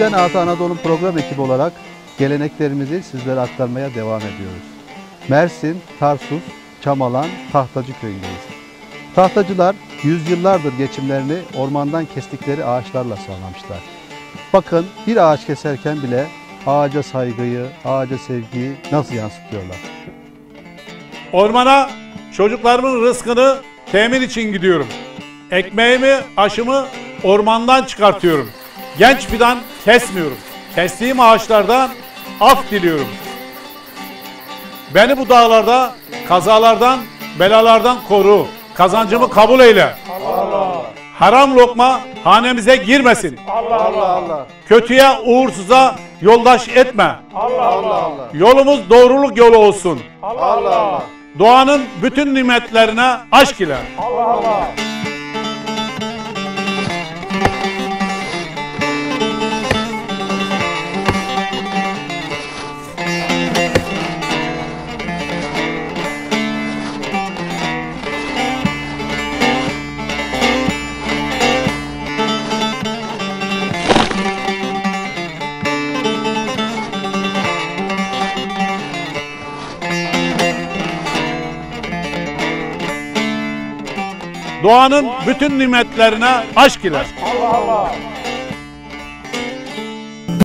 Bizden Ata Anadolu program ekibi olarak geleneklerimizi sizlere aktarmaya devam ediyoruz. Mersin, Tarsus, Çamalan, Tahtacı köyündeyiz. Tahtacılar yüzyıllardır geçimlerini ormandan kestikleri ağaçlarla sağlamışlar. Bakın bir ağaç keserken bile ağaca saygıyı, ağaca sevgiyi nasıl yansıtıyorlar. Ormana çocuklarımın rızkını temin için gidiyorum. Ekmeğimi, aşımı ormandan çıkartıyorum. Genç fidan kesmiyorum. Kestiğim ağaçlardan af diliyorum. Beni bu dağlarda kazalardan, belalardan koru. Kazancımı kabul eyle. Allah. Haram lokma hanemize girmesin. Allah. Kötüye, uğursuza yoldaş etme. Allah. Yolumuz doğruluk yolu olsun. Allah. Doğanın bütün nimetlerine aşk ile. Allah. Doğanın bütün nimetlerine aşk ile. Allah.